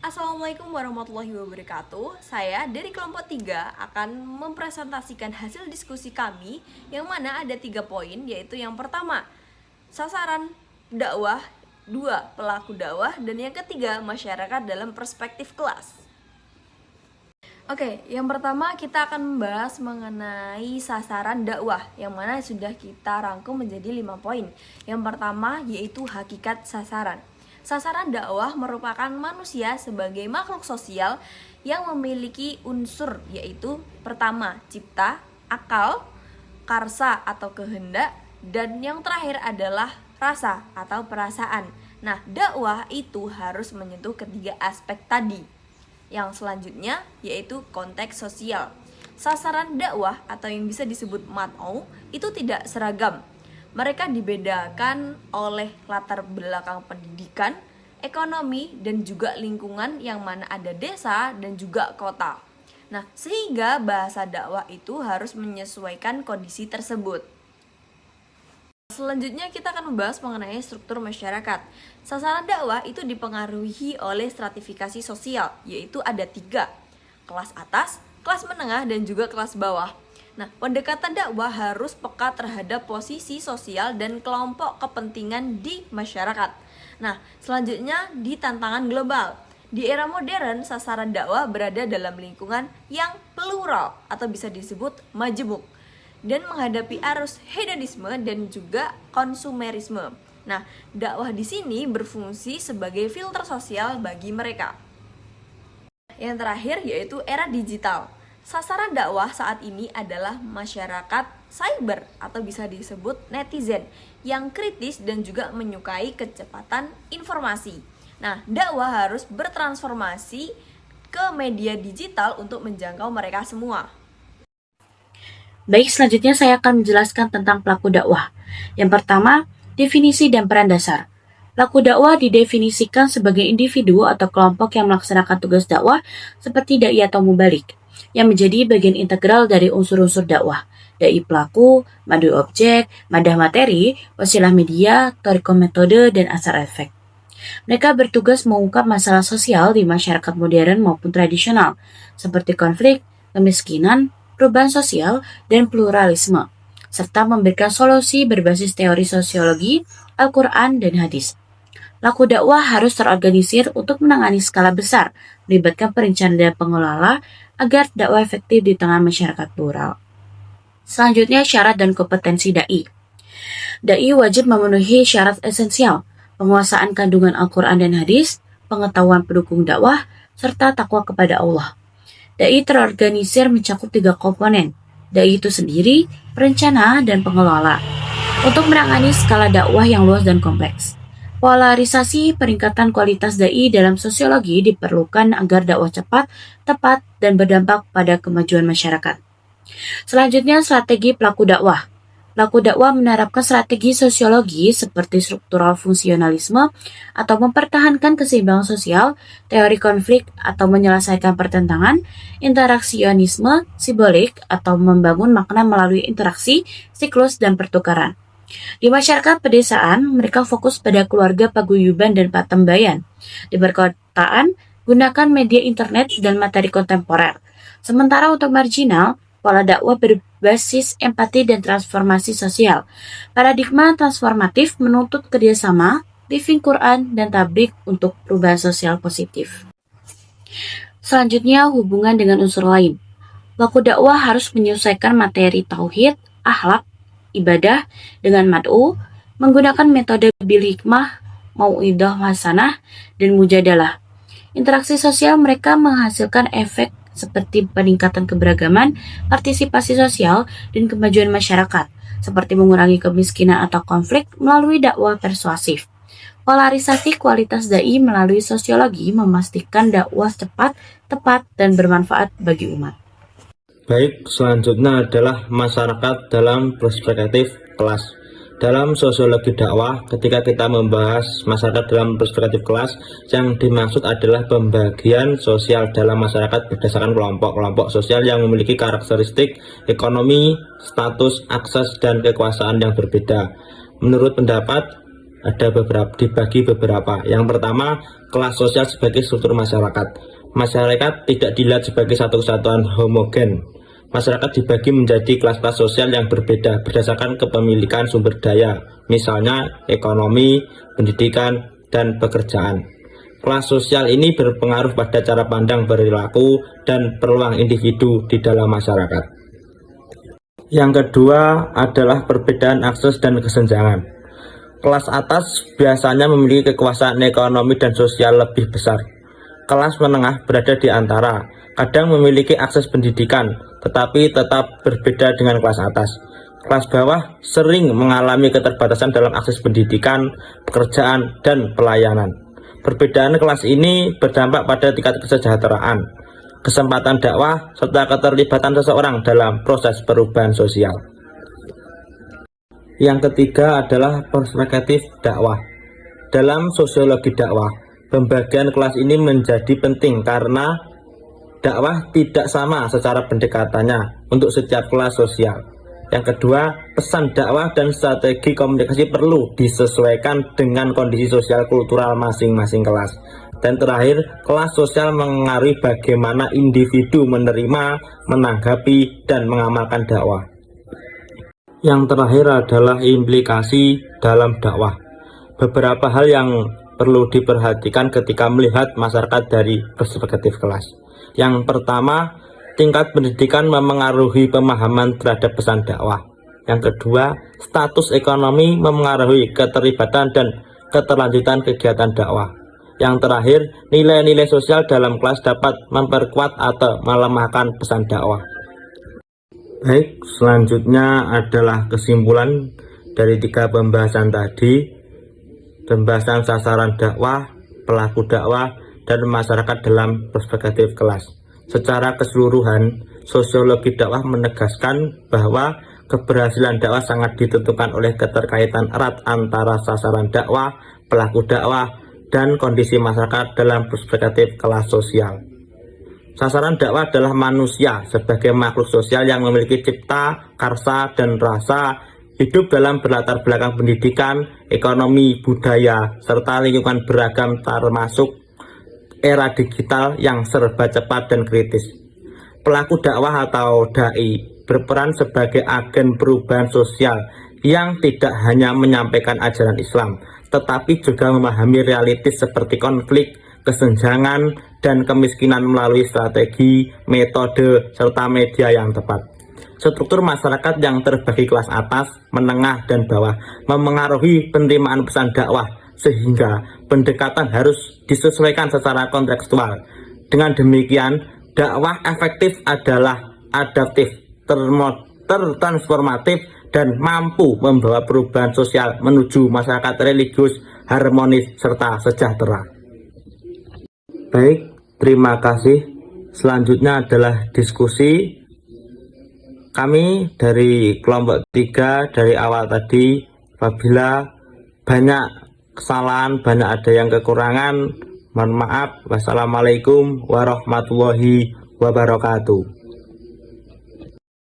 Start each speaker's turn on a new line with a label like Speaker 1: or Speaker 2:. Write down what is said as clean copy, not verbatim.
Speaker 1: Assalamualaikum warahmatullahi wabarakatuh. Saya dari kelompok 3 akan mempresentasikan hasil diskusi kami yang mana ada 3 poin, yaitu yang pertama, sasaran dakwah, 2, pelaku dakwah, dan yang ketiga, masyarakat dalam perspektif kelas. Oke, yang pertama kita akan membahas mengenai sasaran dakwah yang mana sudah kita rangkum menjadi 5 poin. Yang pertama yaitu hakikat sasaran. Sasaran dakwah merupakan manusia sebagai makhluk sosial yang memiliki unsur yaitu pertama, cipta, akal, karsa atau kehendak, dan yang terakhir adalah rasa atau perasaan. Nah, dakwah itu harus menyentuh ketiga aspek tadi. Yang selanjutnya yaitu konteks sosial. Sasaran dakwah atau yang bisa disebut mad'u itu tidak seragam. Mereka dibedakan oleh latar belakang pendidikan, ekonomi, dan juga lingkungan yang mana ada desa dan juga kota. Nah, sehingga bahasa dakwah itu harus menyesuaikan kondisi tersebut. Selanjutnya kita akan membahas mengenai struktur masyarakat. Sasaran dakwah itu dipengaruhi oleh stratifikasi sosial, yaitu ada 3, kelas atas, kelas menengah, dan juga kelas bawah. Nah, pendekatan dakwah harus peka terhadap posisi sosial dan kelompok kepentingan di masyarakat. Nah, selanjutnya di tantangan global. Di era modern, sasaran dakwah berada dalam lingkungan yang plural atau bisa disebut majemuk dan menghadapi arus hedonisme dan juga konsumerisme. Nah, dakwah di sini berfungsi sebagai filter sosial bagi mereka. Yang terakhir yaitu era digital. Sasaran dakwah saat ini adalah masyarakat cyber atau bisa disebut netizen yang kritis dan juga menyukai kecepatan informasi. Nah, dakwah harus bertransformasi ke media digital untuk menjangkau mereka semua.
Speaker 2: Baik, selanjutnya saya akan menjelaskan tentang pelaku dakwah. Yang pertama, definisi dan peran dasar. Pelaku dakwah didefinisikan sebagai individu atau kelompok yang melaksanakan tugas dakwah seperti dai atau mubalik, yang menjadi bagian integral dari unsur-unsur dakwah. Dai pelaku, madu objek, madah materi, wasilah media, toriko metode, dan asar efek. Mereka bertugas mengungkap masalah sosial di masyarakat modern maupun tradisional, seperti konflik, kemiskinan, perubahan sosial, dan pluralisme, serta memberikan solusi berbasis teori sosiologi, Al-Quran, dan hadis. Pelaku dakwah harus terorganisir untuk menangani skala besar, melibatkan perencanaan dan pengelola agar dakwah efektif di tengah masyarakat plural. Selanjutnya, syarat dan kompetensi dai. Dai wajib memenuhi syarat esensial, penguasaan kandungan Al-Quran dan hadis, pengetahuan pendukung dakwah, serta takwa kepada Allah. Dai terorganisir mencakup 3 komponen, dai itu sendiri, perencana, dan pengelola, untuk menangani skala dakwah yang luas dan kompleks. Polarisasi peningkatan kualitas dai dalam sosiologi diperlukan agar dakwah cepat, tepat, dan berdampak pada kemajuan masyarakat. Selanjutnya, strategi pelaku dakwah. Pelaku dakwah menerapkan strategi sosiologi seperti struktural fungsionalisme atau mempertahankan keseimbangan sosial, teori konflik atau menyelesaikan pertentangan, interaksionisme simbolik atau membangun makna melalui interaksi, siklus, dan pertukaran. Di masyarakat pedesaan, mereka fokus pada keluarga paguyuban dan patembayan. Di perkotaan, gunakan media internet dan materi kontemporer. Sementara untuk marginal, pola dakwah berbasis empati dan transformasi sosial. Paradigma transformatif menuntut kerjasama, living Quran, dan tablik untuk perubahan sosial positif. Selanjutnya, hubungan dengan unsur lain. Pelaku dakwah harus menyelesaikan materi tauhid, akhlak, ibadah dengan mad'u, menggunakan metode bil hikmah, mau'idah hasanah, dan mujadalah. Interaksi sosial mereka menghasilkan efek seperti peningkatan keberagaman, partisipasi sosial, dan kemajuan masyarakat, seperti mengurangi kemiskinan atau konflik melalui dakwah persuasif. Polarisasi kualitas dai melalui sosiologi memastikan dakwah cepat, tepat, dan bermanfaat bagi umat.
Speaker 3: Baik, selanjutnya adalah masyarakat dalam perspektif kelas. Dalam sosiologi dakwah, ketika kita membahas masyarakat dalam perspektif kelas, yang dimaksud adalah pembagian sosial dalam masyarakat berdasarkan kelompok-kelompok sosial yang memiliki karakteristik ekonomi, status, akses, dan kekuasaan yang berbeda. Menurut pendapat dibagi beberapa. Yang pertama, kelas sosial sebagai struktur masyarakat. Masyarakat tidak dilihat sebagai satu kesatuan homogen. Masyarakat dibagi menjadi kelas-kelas sosial yang berbeda berdasarkan kepemilikan sumber daya, misalnya ekonomi, pendidikan, dan pekerjaan. Kelas sosial ini berpengaruh pada cara pandang, perilaku, dan peluang individu di dalam masyarakat. Yang kedua adalah perbedaan akses dan kesenjangan. Kelas atas biasanya memiliki kekuasaan ekonomi dan sosial lebih besar. Kelas menengah berada di antara, kadang memiliki akses pendidikan, tetapi tetap berbeda dengan kelas atas. Kelas bawah sering mengalami keterbatasan dalam akses pendidikan, pekerjaan, dan pelayanan. Perbedaan kelas ini berdampak pada tingkat kesejahteraan, kesempatan dakwah, serta keterlibatan seseorang dalam proses perubahan sosial. Yang ketiga adalah perspektif dakwah. Dalam sosiologi dakwah, pembagian kelas ini menjadi penting karena dakwah tidak sama secara pendekatannya untuk setiap kelas sosial. Yang kedua, pesan dakwah dan strategi komunikasi perlu disesuaikan dengan kondisi sosial kultural masing-masing kelas. Dan terakhir, kelas sosial mengaruhi bagaimana individu menerima, menanggapi, dan mengamalkan dakwah. Yang terakhir adalah implikasi dalam dakwah. Beberapa hal yang perlu diperhatikan ketika melihat masyarakat dari perspektif kelas. Yang pertama, tingkat pendidikan memengaruhi pemahaman terhadap pesan dakwah. Yang kedua, status ekonomi memengaruhi keterlibatan dan keterlanjutan kegiatan dakwah. Yang terakhir, nilai-nilai sosial dalam kelas dapat memperkuat atau melemahkan pesan dakwah. Baik, selanjutnya adalah kesimpulan dari 3 pembahasan tadi. Pembahasan sasaran dakwah, pelaku dakwah, dan masyarakat dalam perspektif kelas. Secara keseluruhan, sosiologi dakwah menegaskan bahwa keberhasilan dakwah sangat ditentukan oleh keterkaitan erat antara sasaran dakwah, pelaku dakwah, dan kondisi masyarakat dalam perspektif kelas sosial. Sasaran dakwah adalah manusia sebagai makhluk sosial yang memiliki cipta, karsa, dan rasa, hidup dalam berlatar belakang pendidikan, ekonomi, budaya, serta lingkungan beragam termasuk era digital yang serba cepat dan kritis. Pelaku dakwah atau dai berperan sebagai agen perubahan sosial yang tidak hanya menyampaikan ajaran Islam, tetapi juga memahami realitas seperti konflik, kesenjangan, dan kemiskinan melalui strategi, metode, serta media yang tepat. Struktur masyarakat yang terbagi kelas atas, menengah, dan bawah memengaruhi penerimaan pesan dakwah, sehingga pendekatan harus disesuaikan secara kontekstual. Dengan demikian, dakwah efektif adalah adaptif, transformatif, dan mampu membawa perubahan sosial menuju masyarakat religius, harmonis, serta sejahtera. Baik, terima kasih. Selanjutnya adalah diskusi. Kami dari kelompok 3 dari awal tadi, apabila banyak kesalahan, banyak ada yang kekurangan, mohon maaf. Wassalamualaikum warahmatullahi wabarakatuh.